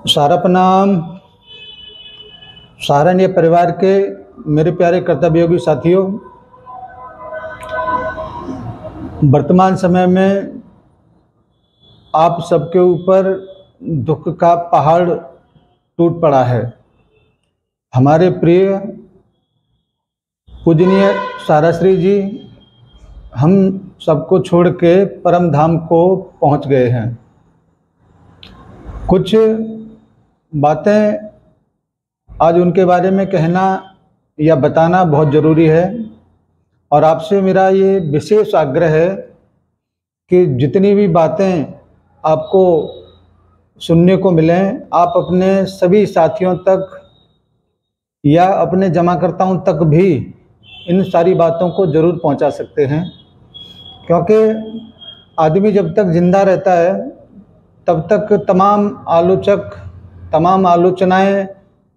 सारा प्रणाम। सहारनपुर परिवार के मेरे प्यारे कर्तव्ययोगी साथियों, वर्तमान समय में आप सबके ऊपर दुख का पहाड़ टूट पड़ा है। हमारे प्रिय पूजनीय साराश्री जी हम सबको छोड़ के परम धाम को पहुंच गए हैं। कुछ बातें आज उनके बारे में कहना या बताना बहुत ज़रूरी है और आपसे मेरा ये विशेष आग्रह है कि जितनी भी बातें आपको सुनने को मिलें, आप अपने सभी साथियों तक या अपने जमाकर्ताओं तक भी इन सारी बातों को ज़रूर पहुंचा सकते हैं, क्योंकि आदमी जब तक जिंदा रहता है तब तक तमाम आलोचनाएं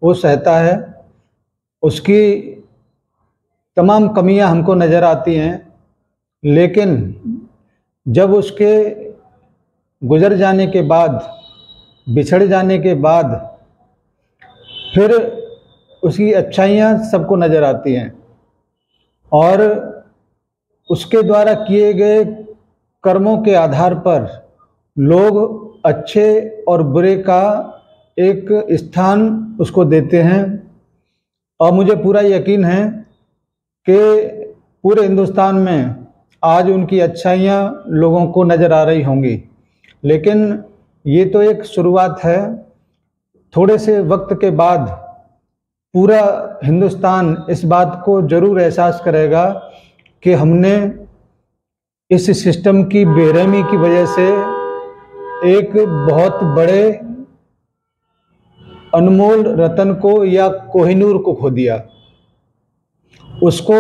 वो सहता है। उसकी तमाम कमियां हमको नज़र आती हैं, लेकिन जब उसके गुजर जाने के बाद, बिछड़ जाने के बाद फिर उसकी अच्छाइयाँ सबको नज़र आती हैं और उसके द्वारा किए गए कर्मों के आधार पर लोग अच्छे और बुरे का एक स्थान उसको देते हैं। और मुझे पूरा यकीन है कि पूरे हिंदुस्तान में आज उनकी अच्छाइयाँ लोगों को नज़र आ रही होंगी, लेकिन ये तो एक शुरुआत है। थोड़े से वक्त के बाद पूरा हिंदुस्तान इस बात को ज़रूर एहसास करेगा कि हमने इस सिस्टम की बेरहमी की वजह से एक बहुत बड़े अनमोल रतन को या कोहिनूर को खो दिया। उसको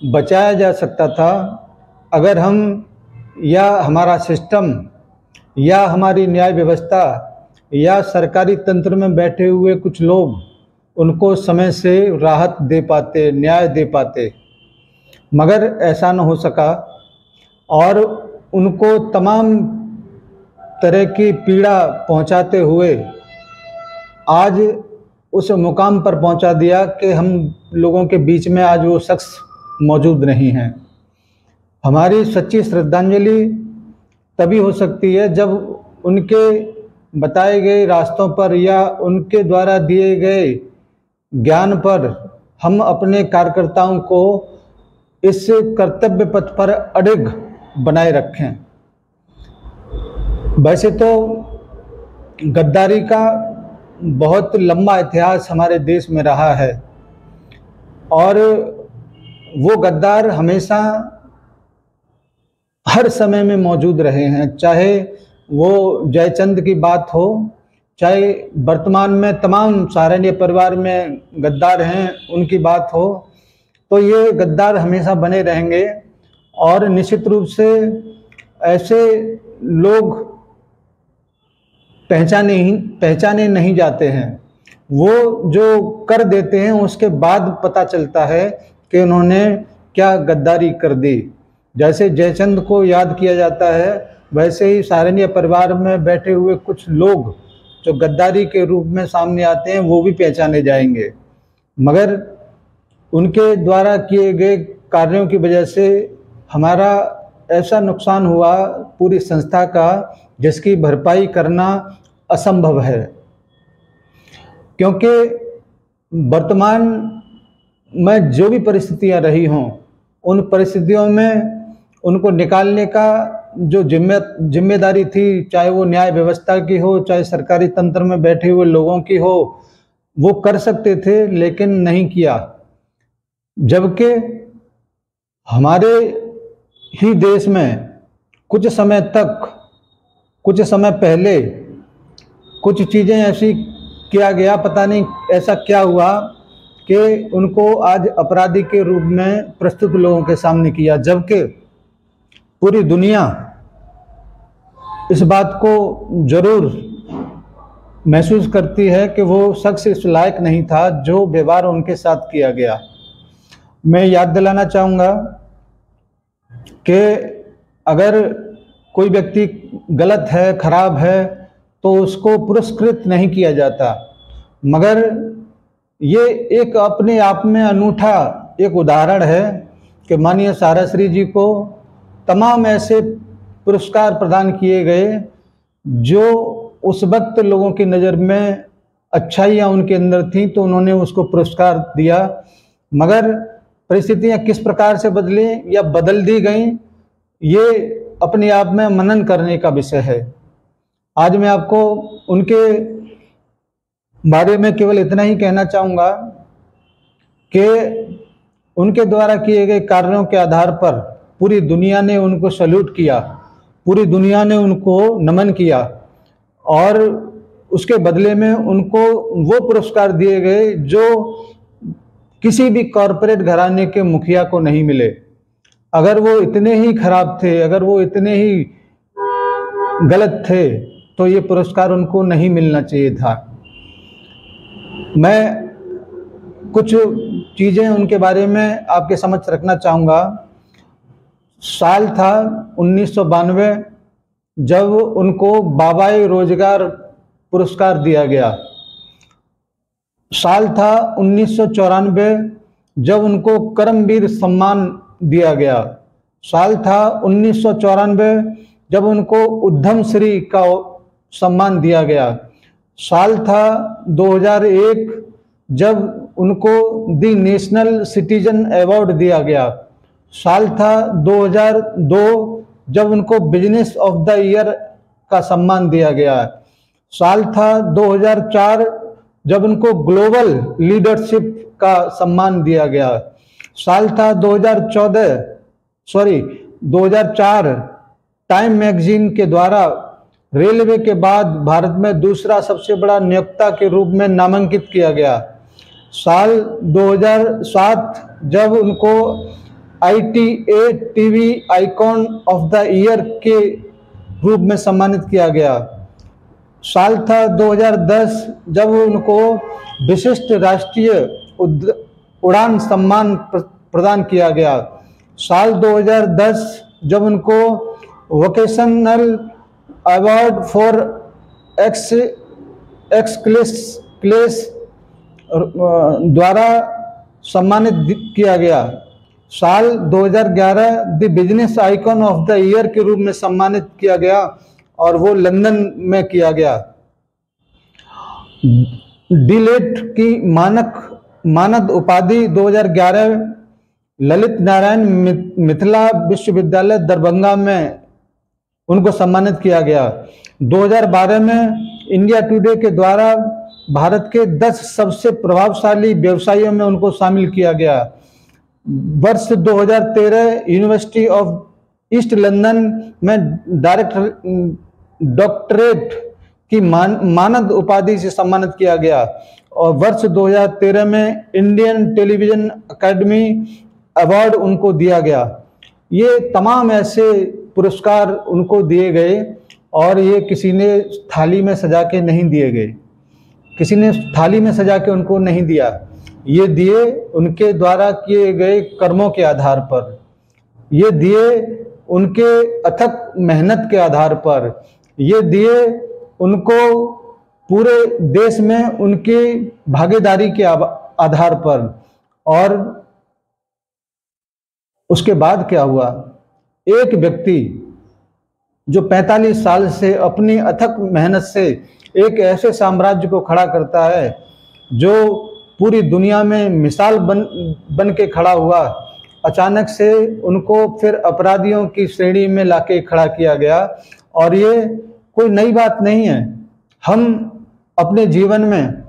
बचाया जा सकता था अगर हम या हमारा सिस्टम या हमारी न्याय व्यवस्था या सरकारी तंत्र में बैठे हुए कुछ लोग उनको समय से राहत दे पाते, न्याय दे पाते, मगर ऐसा न हो सका और उनको तमाम तरह की पीड़ा पहुंचाते हुए आज उस मुकाम पर पहुंचा दिया कि हम लोगों के बीच में आज वो शख्स मौजूद नहीं हैं। हमारी सच्ची श्रद्धांजलि तभी हो सकती है जब उनके बताए गए रास्तों पर या उनके द्वारा दिए गए ज्ञान पर हम अपने कार्यकर्ताओं को इस कर्तव्य पथ पर अडिग बनाए रखें। वैसे तो गद्दारी का बहुत लंबा इतिहास हमारे देश में रहा है और वो गद्दार हमेशा हर समय में मौजूद रहे हैं, चाहे वो जयचंद की बात हो, चाहे वर्तमान में तमाम सहारनपुर परिवार में गद्दार हैं उनकी बात हो, तो ये गद्दार हमेशा बने रहेंगे। और निश्चित रूप से ऐसे लोग पहचाने नहीं जाते हैं। वो जो कर देते हैं उसके बाद पता चलता है कि उन्होंने क्या गद्दारी कर दी। जैसे जयचंद को याद किया जाता है, वैसे ही सहारनपुर परिवार में बैठे हुए कुछ लोग जो गद्दारी के रूप में सामने आते हैं वो भी पहचाने जाएंगे, मगर उनके द्वारा किए गए कार्यों की वजह से हमारा ऐसा नुकसान हुआ पूरी संस्था का जिसकी भरपाई करना असंभव है। क्योंकि वर्तमान में जो भी परिस्थितियां रही हों, उन परिस्थितियों में उनको निकालने का जो जिम्मेदारी थी, चाहे वो न्याय व्यवस्था की हो, चाहे सरकारी तंत्र में बैठे हुए लोगों की हो, वो कर सकते थे लेकिन नहीं किया। जबकि हमारे ही देश में कुछ समय पहले कुछ चीज़ें ऐसी किया गया, पता नहीं ऐसा क्या हुआ कि उनको आज अपराधी के रूप में प्रस्तुत लोगों के सामने किया, जबकि पूरी दुनिया इस बात को जरूर महसूस करती है कि वो शख्स इस लायक नहीं था जो व्यवहार उनके साथ किया गया। मैं याद दिलाना चाहूँगा कि अगर कोई व्यक्ति गलत है, खराब है, तो उसको पुरस्कृत नहीं किया जाता। मगर ये एक अपने आप में अनूठा एक उदाहरण है कि माननीय साराश्री जी को तमाम ऐसे पुरस्कार प्रदान किए गए जो उस वक्त लोगों की नज़र में अच्छाइयाँ उनके अंदर थीं, तो उन्होंने उसको पुरस्कार दिया। मगर परिस्थितियाँ किस प्रकार से बदली या बदल दी गईं, ये अपने आप में मनन करने का विषय है। आज मैं आपको उनके बारे में केवल इतना ही कहना चाहूँगा कि उनके द्वारा किए गए कार्यों के आधार पर पूरी दुनिया ने उनको सैल्यूट किया, पूरी दुनिया ने उनको नमन किया और उसके बदले में उनको वो पुरस्कार दिए गए जो किसी भी कॉरपोरेट घराने के मुखिया को नहीं मिले। अगर वो इतने ही खराब थे, अगर वो इतने ही गलत थे, तो ये पुरस्कार उनको नहीं मिलना चाहिए था। मैं कुछ चीज़ें उनके बारे में आपके समक्ष रखना चाहूँगा। साल था 1992 जब उनको बाबाई रोजगार पुरस्कार दिया गया। साल था 1994 जब उनको कर्मवीर सम्मान दिया गया। साल था 1994 जब उनको उद्यम श्री का सम्मान दिया गया। साल था 2001 जब उनको दी नेशनल सिटीजन अवार्ड दिया गया। साल था 2002 जब उनको बिजनेस ऑफ द ईयर का सम्मान दिया गया। साल था 2004 जब उनको ग्लोबल लीडरशिप का सम्मान दिया गया। साल था 2004 टाइम मैगजीन के द्वारा रेलवे के बाद भारत में दूसरा सबसे बड़ा नियोक्ता के रूप में नामांकित किया गया। साल 2007 जब उनको ITA TV icon of the year के रूप में सम्मानित किया गया। साल था 2010 जब उनको विशिष्ट राष्ट्रीय उड़ान सम्मान प्रदान किया गया। साल 2010 जब उनको वोकेशनल अवार्ड फॉर एक्सक्लेस द्वारा सम्मानित किया गया। साल 2011 the business icon of the year के रूप में सम्मानित किया गया और वो लंदन में किया गया। डीलेट की मानद उपाधि 2011 ललित नारायण मिथिला विश्वविद्यालय दरभंगा में उनको सम्मानित किया गया। 2012 में इंडिया टुडे के द्वारा भारत के 10 सबसे प्रभावशाली व्यवसायियों में उनको शामिल किया गया। वर्ष 2013 यूनिवर्सिटी ऑफ ईस्ट लंदन में डॉक्टरेट की मानद उपाधि से सम्मानित किया गया और वर्ष 2013 में इंडियन टेलीविजन एकेडमी अवार्ड उनको दिया गया। ये तमाम ऐसे पुरस्कार उनको दिए गए और ये किसी ने थाली में सजा के नहीं दिए गए, किसी ने थाली में सजा के उनको नहीं दिया। ये दिए उनके द्वारा किए गए कर्मों के आधार पर, ये दिए उनके अथक मेहनत के आधार पर, ये दिए उनको पूरे देश में उनकी भागीदारी के आधार पर। और उसके बाद क्या हुआ, एक व्यक्ति जो 45 साल से अपनी अथक मेहनत से एक ऐसे साम्राज्य को खड़ा करता है जो पूरी दुनिया में मिसाल बन के खड़ा हुआ, अचानक से उनको फिर अपराधियों की श्रेणी में लाके खड़ा किया गया। और ये कोई नई बात नहीं है। हम अपने जीवन में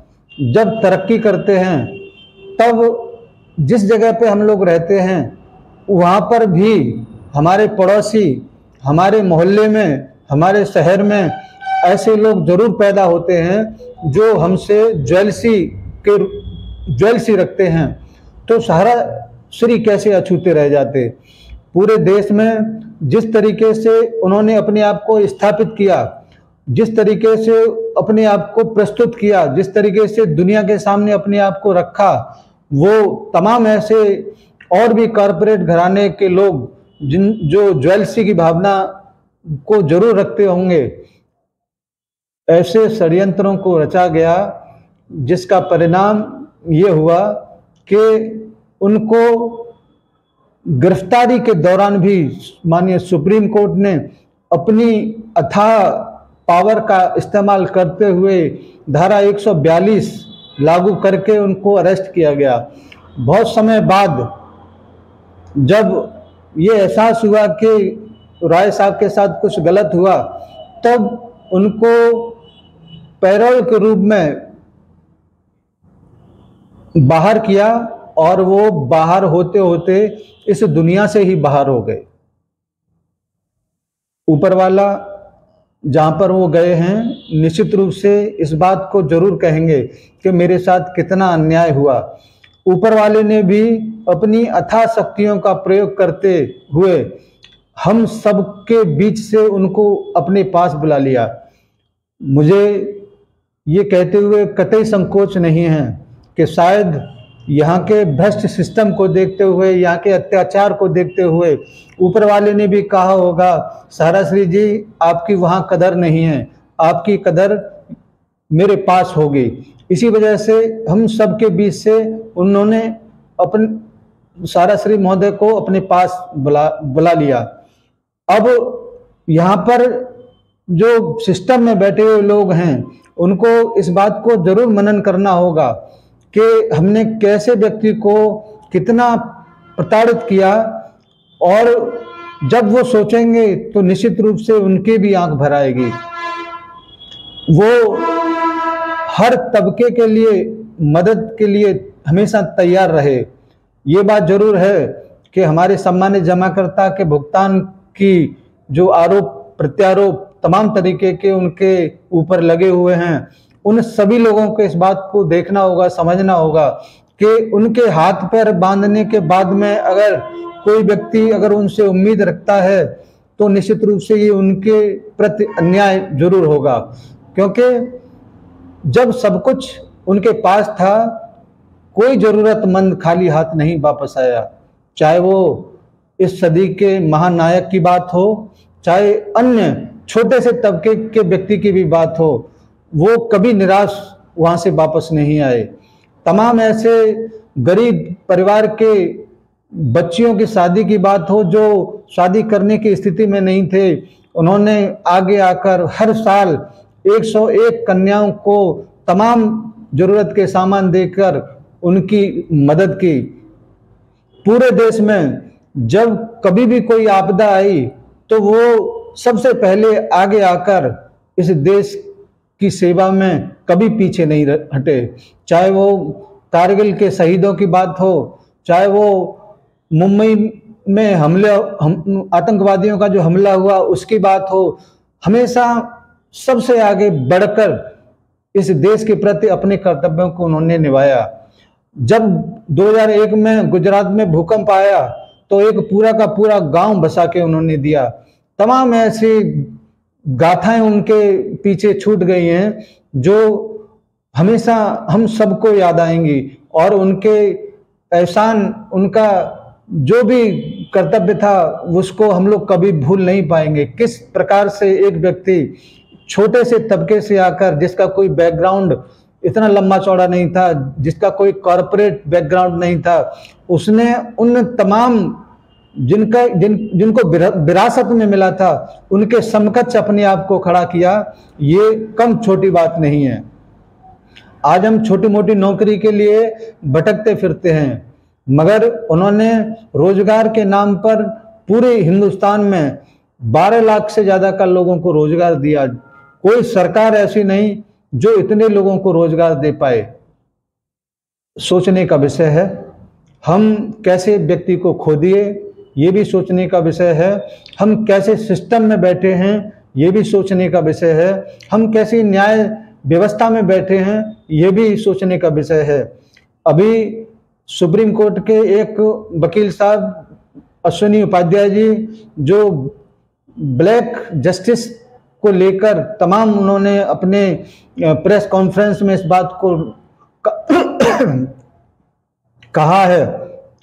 जब तरक्की करते हैं तब जिस जगह पे हम लोग रहते हैं वहाँ पर भी हमारे पड़ोसी, हमारे मोहल्ले में, हमारे शहर में ऐसे लोग जरूर पैदा होते हैं जो हमसे ज्वेलसी रखते हैं। तो सारा श्री कैसे अछूते रह जाते। पूरे देश में जिस तरीके से उन्होंने अपने आप को स्थापित किया, जिस तरीके से अपने आप को प्रस्तुत किया, जिस तरीके से दुनिया के सामने अपने आप को रखा, वो तमाम ऐसे और भी कॉरपोरेट घराने के लोग जो ज्वेलसी की भावना को जरूर रखते होंगे, ऐसे षड्यंत्रों को रचा गया जिसका परिणाम ये हुआ कि उनको गिरफ्तारी के दौरान भी माननीय सुप्रीम कोर्ट ने अपनी अथाह पावर का इस्तेमाल करते हुए धारा 142 लागू करके उनको अरेस्ट किया गया। बहुत समय बाद जब ये एहसास हुआ कि राय साहब के साथ कुछ गलत हुआ, तब उनको पैरोल के रूप में बाहर किया और वो बाहर होते होते इस दुनिया से ही बाहर हो गए। ऊपर वाला जहां पर वो गए हैं निश्चित रूप से इस बात को जरूर कहेंगे कि मेरे साथ कितना अन्याय हुआ। ऊपर वाले ने भी अपनी अथाह शक्तियों का प्रयोग करते हुए हम सबके बीच से उनको अपने पास बुला लिया। मुझे ये कहते हुए कतई संकोच नहीं है कि शायद यहाँ के भ्रष्ट सिस्टम को देखते हुए, यहाँ के अत्याचार को देखते हुए ऊपर वाले ने भी कहा होगा, सहराश्री जी आपकी वहाँ कदर नहीं है, आपकी कदर मेरे पास होगी। इसी वजह से हम सबके बीच से उन्होंने अपने सहराश्री महोदय को अपने पास बुला लिया। अब यहाँ पर जो सिस्टम में बैठे हुए लोग हैं उनको इस बात को जरूर मनन करना होगा कि हमने कैसे व्यक्ति को कितना प्रताड़ित किया, और जब वो सोचेंगे तो निश्चित रूप से उनकी भी आंख भर आएगी। वो हर तबके के लिए मदद के लिए हमेशा तैयार रहे। ये बात जरूर है कि हमारे सम्मानित जमाकर्ता के भुगतान की जो आरोप प्रत्यारोप तमाम तरीके के उनके ऊपर लगे हुए हैं, उन सभी लोगों को इस बात को देखना होगा, समझना होगा कि उनके हाथ पैर बांधने के बाद में अगर कोई व्यक्ति अगर उनसे उम्मीद रखता है तो निश्चित रूप से ये उनके प्रति अन्याय जरूर होगा। क्योंकि जब सब कुछ उनके पास था कोई जरूरतमंद खाली हाथ नहीं वापस आया। चाहे वो इस सदी के महानायक की बात हो, चाहे अन्य छोटे से तबके के व्यक्ति की भी बात हो, वो कभी निराश वहां से वापस नहीं आए। तमाम ऐसे गरीब परिवार के बच्चियों की शादी की बात हो जो शादी करने की स्थिति में नहीं थे, उन्होंने आगे आकर हर साल 101 कन्याओं को तमाम जरूरत के सामान देकर उनकी मदद की। पूरे देश में जब कभी भी कोई आपदा आई तो वो सबसे पहले आगे आकर इस देश की सेवा में कभी पीछे नहीं हटे। चाहे वो कारगिल के शहीदों की बात हो, चाहे वो मुंबई में आतंकवादियों का जो हमला हुआ उसकी बात हो, हमेशा सबसे आगे बढ़कर इस देश के प्रति अपने कर्तव्यों को उन्होंने निभाया। जब 2001 में गुजरात में भूकंप आया तो एक पूरा का पूरा गांव बसा के उन्होंने दिया। तमाम ऐसी गाथाएं उनके पीछे छूट गई हैं जो हमेशा हम सबको याद आएंगी, और उनके एहसान, उनका जो भी कर्तव्य था उसको हम लोग कभी भूल नहीं पाएंगे। किस प्रकार से एक व्यक्ति छोटे से तबके से आकर, जिसका कोई बैकग्राउंड इतना लंबा चौड़ा नहीं था, जिसका कोई कॉरपोरेट बैकग्राउंड नहीं था, उसने उन तमाम जिनको विरासत में मिला था उनके समकक्ष अपने आप को खड़ा किया। ये कम छोटी बात नहीं है। आज हम छोटी मोटी नौकरी के लिए भटकते फिरते हैं, मगर उन्होंने रोजगार के नाम पर पूरे हिंदुस्तान में 12 लाख से ज्यादा का लोगों को रोजगार दिया। कोई सरकार ऐसी नहीं जो इतने लोगों को रोजगार दे पाए। सोचने का विषय है। हम कैसे व्यक्ति को खो दिए, ये भी सोचने का विषय है। हम कैसे सिस्टम में बैठे हैं, ये भी सोचने का विषय है। हम कैसी न्याय व्यवस्था में बैठे हैं, ये भी सोचने का विषय है। अभी सुप्रीम कोर्ट के एक वकील साहब अश्विनी उपाध्याय जी, जो ब्लैक जस्टिस को लेकर तमाम उन्होंने अपने प्रेस कॉन्फ्रेंस में इस बात को कहा है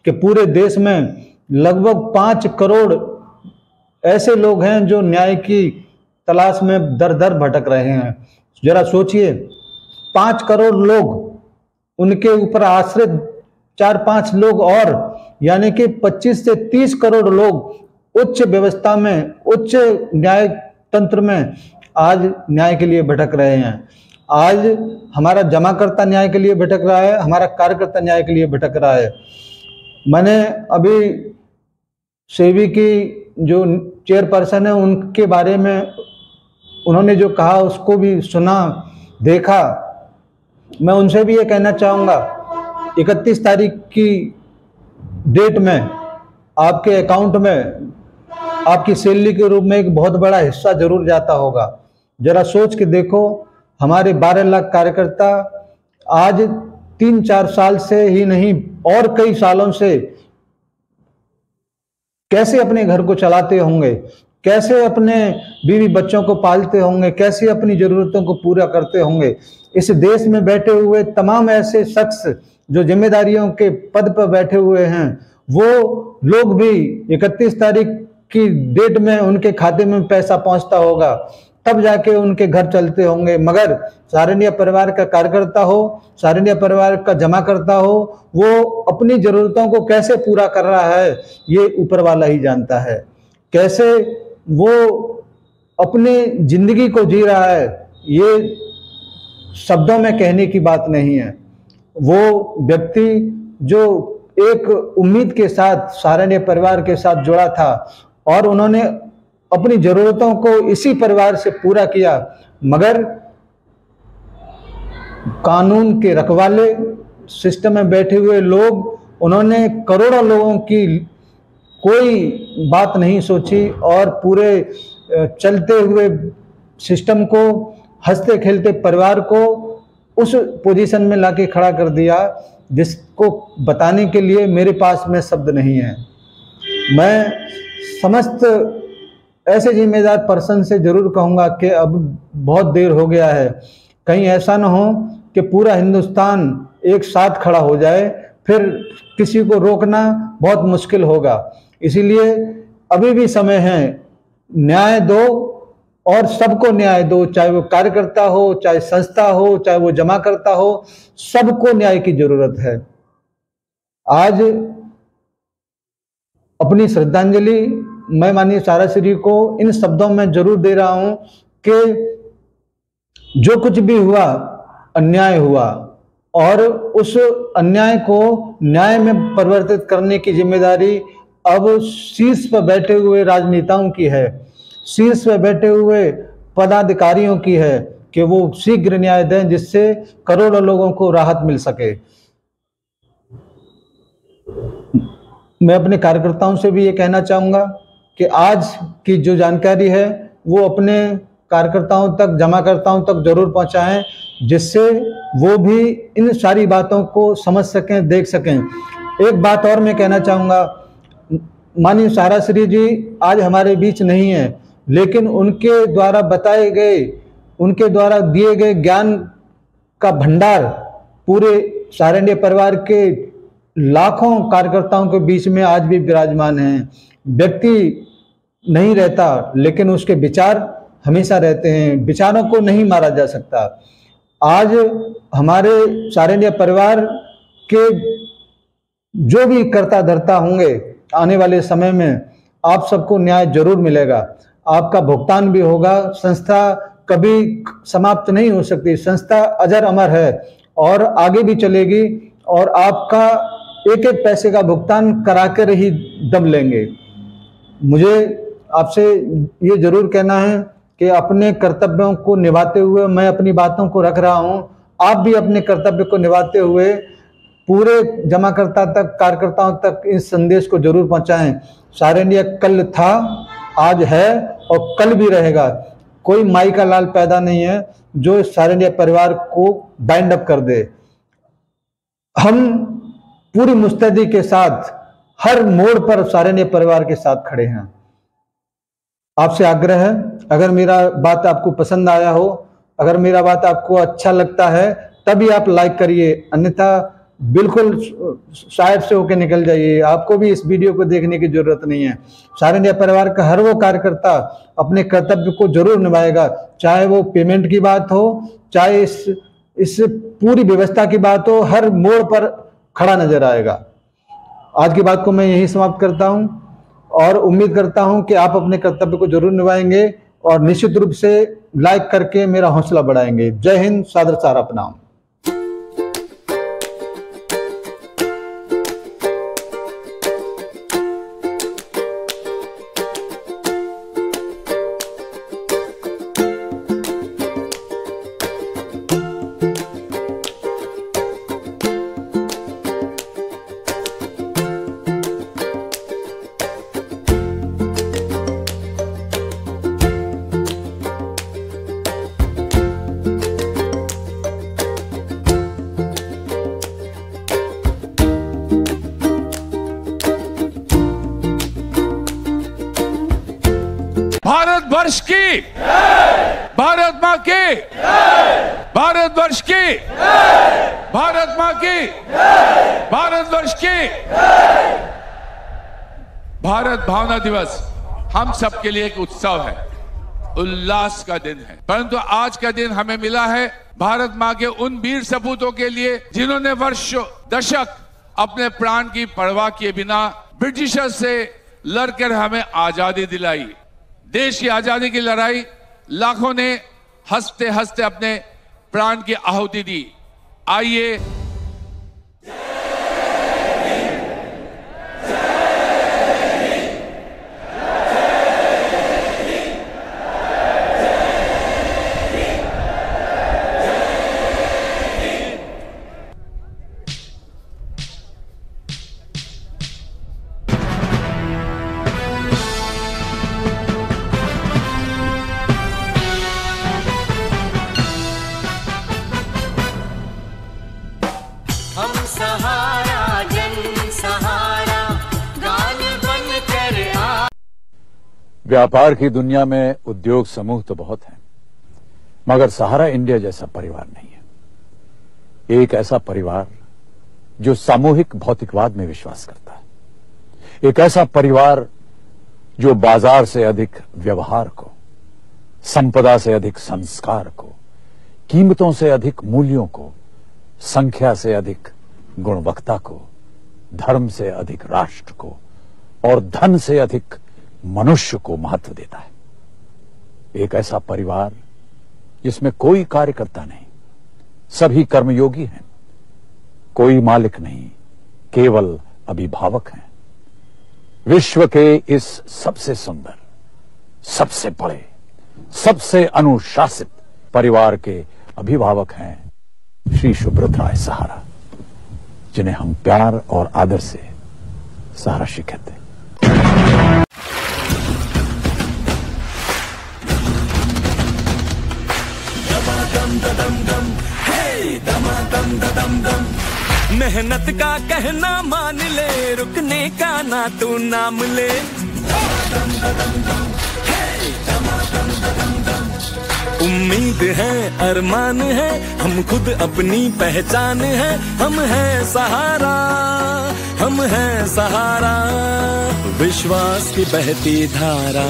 कि पूरे देश में लगभग 5 करोड़ ऐसे लोग हैं जो न्याय की तलाश में दर दर भटक रहे हैं। जरा सोचिए, 5 करोड़ लोग, उनके ऊपर आश्रित 4-5 लोग और, यानी कि 25 से 30 करोड़ लोग उच्च व्यवस्था में, उच्च न्याय तंत्र में आज न्याय के लिए भटक रहे हैं। आज हमारा जमाकर्ता न्याय के लिए भटक रहा है, हमारा कार्यकर्ता न्याय के लिए भटक रहा है। मैंने अभी सेबी की जो चेयरपर्सन है उनके बारे में उन्होंने जो कहा उसको भी सुना, देखा। मैं उनसे भी ये कहना चाहूँगा, 31 तारीख की डेट में आपके अकाउंट में आपकी सैलरी के रूप में एक बहुत बड़ा हिस्सा जरूर जाता होगा। जरा सोच के देखो, हमारे 12 लाख कार्यकर्ता आज 3-4 साल से ही नहीं और कई सालों से कैसे अपने घर को चलाते होंगे, कैसे अपने बीवी बच्चों को पालते होंगे, कैसे अपनी जरूरतों को पूरा करते होंगे। इस देश में बैठे हुए तमाम ऐसे शख्स जो जिम्मेदारियों के पद पर बैठे हुए हैं, वो लोग भी 31 तारीख की डेट में उनके खाते में पैसा पहुंचता होगा, तब जाके उनके घर चलते होंगे। मगर सारनिया परिवार का कार्यकर्ता हो, सारनिया परिवार का जमा करता हो, वो अपनी जरूरतों को कैसे पूरा कर रहा है ये ऊपर वाला ही जानता है। कैसे वो अपनी जिंदगी को जी रहा है ये शब्दों में कहने की बात नहीं है। वो व्यक्ति जो एक उम्मीद के साथ सारनिया परिवार के साथ जुड़ा था और उन्होंने अपनी जरूरतों को इसी परिवार से पूरा किया, मगर कानून के रखवाले, सिस्टम में बैठे हुए लोग, उन्होंने करोड़ों लोगों की कोई बात नहीं सोची और पूरे चलते हुए सिस्टम को, हंसते खेलते परिवार को उस पोजीशन में लाके खड़ा कर दिया जिसको बताने के लिए मेरे पास में शब्द नहीं है। मैं समस्त ऐसे जिम्मेदार पर्सन से जरूर कहूँगा कि अब बहुत देर हो गया है, कहीं ऐसा न हो कि पूरा हिंदुस्तान एक साथ खड़ा हो जाए, फिर किसी को रोकना बहुत मुश्किल होगा। इसीलिए अभी भी समय है, न्याय दो और सबको न्याय दो, चाहे वो कार्यकर्ता हो, चाहे संस्था हो, चाहे वो जमा करता हो, सबको न्याय की जरूरत है। आज अपनी श्रद्धांजलि मैं माननीय साराश्री को इन शब्दों में जरूर दे रहा हूं कि जो कुछ भी हुआ अन्याय हुआ और उस अन्याय को न्याय में परिवर्तित करने की जिम्मेदारी अब शीर्ष पर बैठे हुए राजनेताओं की है, शीर्ष पर बैठे हुए पदाधिकारियों की है कि वो शीघ्र न्याय दें जिससे करोड़ों लोगों को राहत मिल सके। मैं अपने कार्यकर्ताओं से भी ये कहना चाहूँगा कि आज की जो जानकारी है वो अपने कार्यकर्ताओं तक, जमाकर्ताओं तक जरूर पहुँचाएं, जिससे वो भी इन सारी बातों को समझ सकें, देख सकें। एक बात और मैं कहना चाहूँगा, माननीय साराश्री जी आज हमारे बीच नहीं है, लेकिन उनके द्वारा बताए गए, उनके द्वारा दिए गए ज्ञान का भंडार पूरे सारनिया परिवार के लाखों कार्यकर्ताओं के बीच में आज भी विराजमान हैं। व्यक्ति नहीं रहता लेकिन उसके विचार हमेशा रहते हैं, विचारों को नहीं मारा जा सकता। आज हमारे सारनिया परिवार के जो भी कर्ता धर्ता होंगे, आने वाले समय में आप सबको न्याय जरूर मिलेगा, आपका भुगतान भी होगा। संस्था कभी समाप्त नहीं हो सकती, संस्था अजर अमर है और आगे भी चलेगी और आपका एक एक पैसे का भुगतान कराकर ही दम लेंगे। मुझे आपसे ये जरूर कहना है कि अपने कर्तव्यों को निभाते हुए मैं अपनी बातों को रख रहा हूँ, आप भी अपने कर्तव्य को निभाते हुए पूरे जमाकर्ता तक, कार्यकर्ताओं तक इस संदेश को जरूर पहुँचाएं। सारनिया कल था, आज है और कल भी रहेगा। कोई माई का लाल पैदा नहीं है जो सारनिया परिवार को बाइंड अप कर दे। हम पूरी मुस्तैदी के साथ हर मोड़ पर सारनिया परिवार के साथ खड़े हैं। आपसे आग्रह है, अगर मेरा बात आपको पसंद आया हो, अगर मेरा बात आपको अच्छा लगता है तभी आप लाइक करिए, अन्यथा बिल्कुल साइड से होकर निकल जाइए, आपको भी इस वीडियो को देखने की जरूरत नहीं है। सारा इंडिया परिवार का हर वो कार्यकर्ता अपने कर्तव्य को जरूर निभाएगा, चाहे वो पेमेंट की बात हो, चाहे इस पूरी व्यवस्था की बात हो, हर मोड़ पर खड़ा नजर आएगा। आज की बात को मैं यही समाप्त करता हूं और उम्मीद करता हूं कि आप अपने कर्तव्य को जरूर निभाएंगे और निश्चित रूप से लाइक करके मेरा हौसला बढ़ाएंगे। जय हिंद, सादर सारा प्रणाम। भारतवर्ष की, भारत मां की, भारतवर्ष की, भारत मां की, भारतवर्ष की। भारत भावना दिवस हम सबके लिए एक उत्सव है, उल्लास का दिन है, परंतु आज का दिन हमें मिला है भारत मां के उन वीर सपूतों के लिए जिन्होंने वर्षों दशक अपने प्राण की परवाह किए बिना ब्रिटिशर्स से लड़कर हमें आजादी दिलाई। देश की आजादी की लड़ाई लाखों ने हंसते हंसते अपने प्राण की आहुति दी। आइए हम सहारा जन सहारा गान बनकर आ। व्यापार की दुनिया में उद्योग समूह तो बहुत हैं, मगर सहारा इंडिया जैसा परिवार नहीं है। एक ऐसा परिवार जो सामूहिक भौतिकवाद में विश्वास करता है, एक ऐसा परिवार जो बाजार से अधिक व्यवहार को, संपदा से अधिक संस्कार को, कीमतों से अधिक मूल्यों को, संख्या से अधिक गुणवत्ता को, धर्म से अधिक राष्ट्र को और धन से अधिक मनुष्य को महत्व देता है। एक ऐसा परिवार जिसमें कोई कार्यकर्ता नहीं, सभी कर्मयोगी हैं, कोई मालिक नहीं, केवल अभिभावक हैं। विश्व के इस सबसे सुंदर, सबसे बड़े, सबसे अनुशासित परिवार के अभिभावक हैं श्री सुब्रत राय सहारा, जिन्हें हम प्यार और आदर से सहारा श्री कहते हैं। मेहनत का कहना मान ले, रुकने का ना तू नाम ले। उम्मीद है, अरमान है, हम खुद अपनी पहचान है। हम हैं सहारा, हम हैं सहारा, विश्वास की बहती धारा।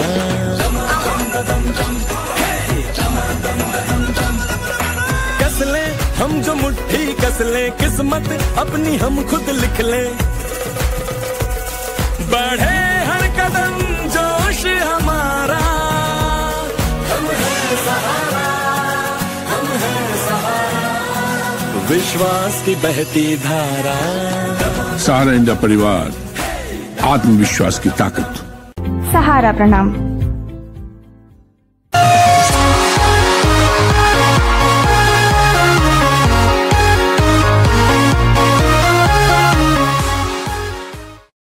कस ले हम जो मुट्ठी कस ले, किस्मत अपनी हम खुद लिख ले। बढ़े हर कदम जोश हमारा, हम हैं सहारा, हम हैं सहारा, विश्वास की बहती धारा। सहारा इंडिया परिवार, आत्मविश्वास की ताकत। सहारा प्रणाम।